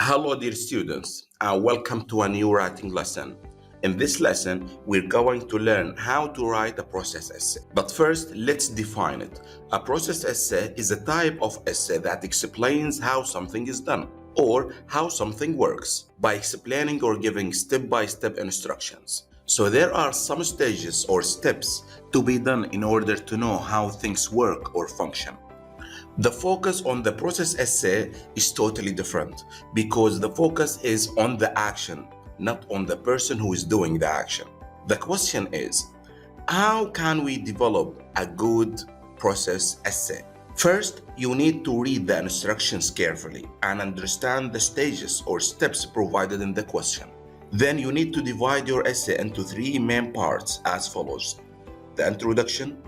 Hello, dear students, and welcome to a new writing lesson. In this lesson, we're going to learn how to write a process essay. But first, let's define it. A process essay is a type of essay that explains how something is done or how something works by explaining or giving step-by-step instructions. So there are some stages or steps to be done in order to know how things work or function. The focus on the process essay is totally different because the focus is on the action, not on the person who is doing the action. The question is, how can we develop a good process essay? First, you need to read the instructions carefully and understand the stages or steps provided in the question. Then you need to divide your essay into three main parts as follows: the introduction,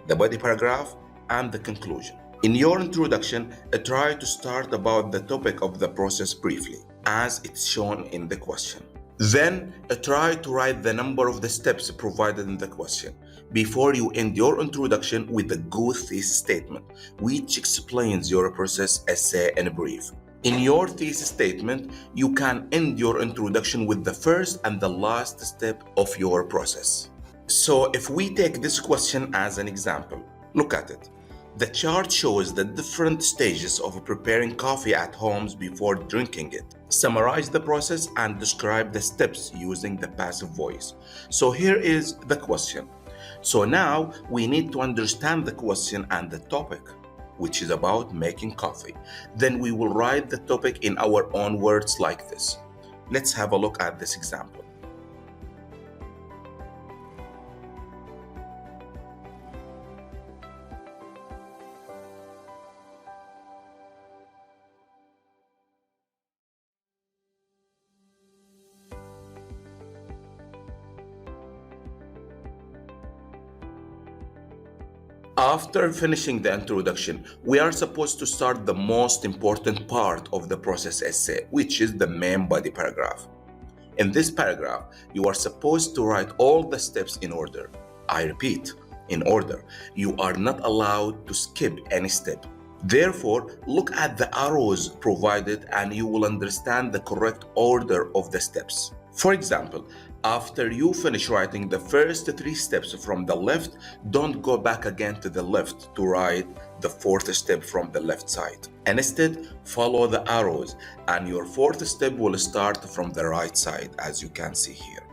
the body paragraph, and the conclusion. In your introduction, try to start about the topic of the process briefly, as it's shown in the question. Then, try to write the number of the steps provided in the question before you end your introduction with a good thesis statement, which explains your process essay in brief. In your thesis statement, you can end your introduction with the first and the last step of your process. So if we take this question as an example, look at it. The chart shows the different stages of preparing coffee at homes before drinking it. Summarize the process and describe the steps using the passive voice. So here is the question. So now we need to understand the question and the topic, which is about making coffee. Then we will write the topic in our own words like this. Let's have a look at this example. After finishing the introduction, we are supposed to start the most important part of the process essay, which is the main body paragraph. In this paragraph, you are supposed to write all the steps in order. I repeat, in order. You are not allowed to skip any step. Therefore, look at the arrows provided and you will understand the correct order of the steps. For example, after you finish writing the first three steps from the left, don't go back again to the left to write the fourth step from the left side. And instead, follow the arrows and your fourth step will start from the right side, as you can see here.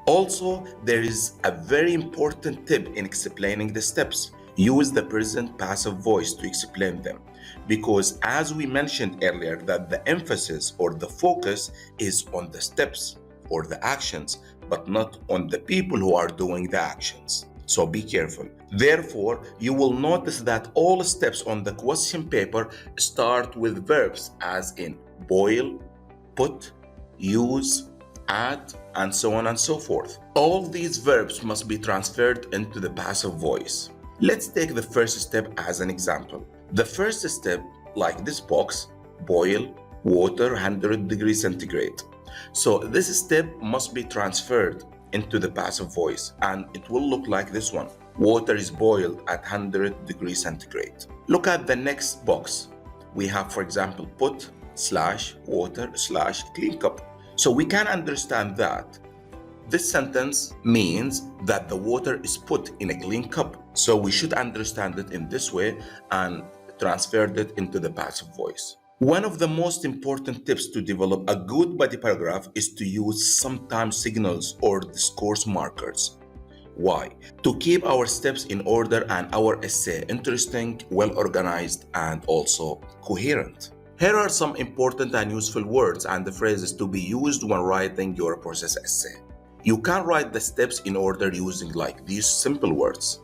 Also, there is a very important tip in explaining the steps. Use the present passive voice to explain them, because as we mentioned earlier that the emphasis or the focus is on the steps or the actions, but not on the people who are doing the actions. So be careful. Therefore, you will notice that all steps on the question paper start with verbs as in boil, put, use, add, and so on and so forth. All these verbs must be transferred into the passive voice. Let's take the first step as an example. The first step, like this box, boil water 100 degrees centigrade. So this step must be transferred into the passive voice and it will look like this one. Water is boiled at 100 degrees centigrade. Look at the next box. We have, for example, put /water /clean cup. So we can understand that this sentence means that the water is put in a clean cup. So we should understand it in this way and transfer it into the passive voice. One of the most important tips to develop a good body paragraph is to use some time signals or discourse markers. Why? To keep our steps in order and our essay interesting, well organized, and also coherent. Here are some important and useful words and phrases to be used when writing your process essay. You can write the steps in order using like these simple words: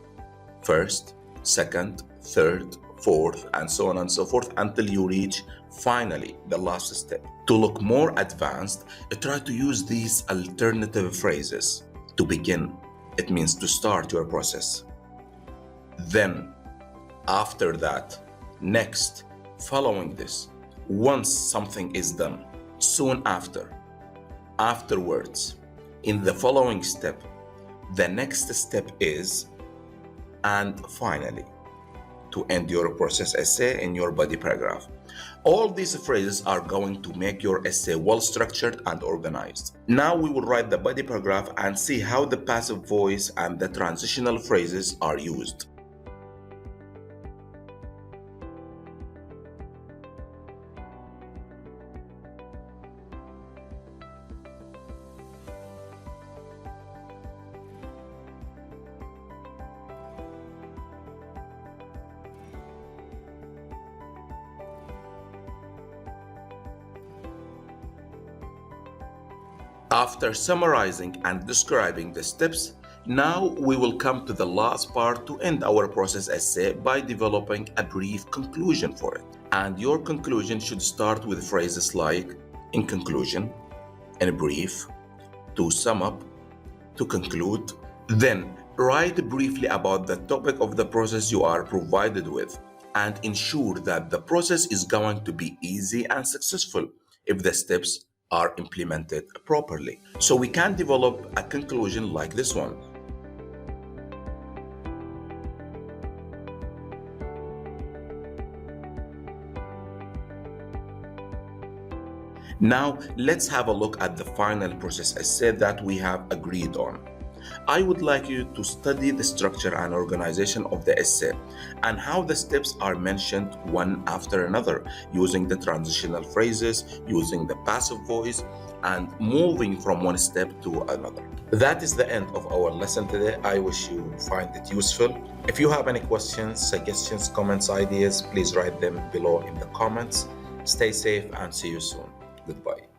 first, second, third, fourth, and so on and so forth until you reach finally the last step. To look more advanced, try to use these alternative phrases. To begin, it means to start your process. Then, after that, next, following this, once something is done, soon after, afterwards, in the following step, the next step is, and finally, to end your process essay in your body paragraph. All these phrases are going to make your essay well structured and organized. Now we will write the body paragraph and see how the passive voice and the transitional phrases are used. After summarizing and describing the steps, now we will come to the last part to end our process essay by developing a brief conclusion for it. And your conclusion should start with phrases like in conclusion, in brief, to sum up, to conclude. Then write briefly about the topic of the process you are provided with and ensure that the process is going to be easy and successful if the steps are implemented properly. So we can develop a conclusion like this one. Now let's have a look at the final process essay that we have agreed on. I would like you to study the structure and organization of the essay and how the steps are mentioned one after another, using the transitional phrases, using the passive voice, and moving from one step to another. That is the end of our lesson today. I wish you find it useful. If you have any questions, suggestions, comments, ideas, please write them below in the comments. Stay safe and see you soon. Goodbye.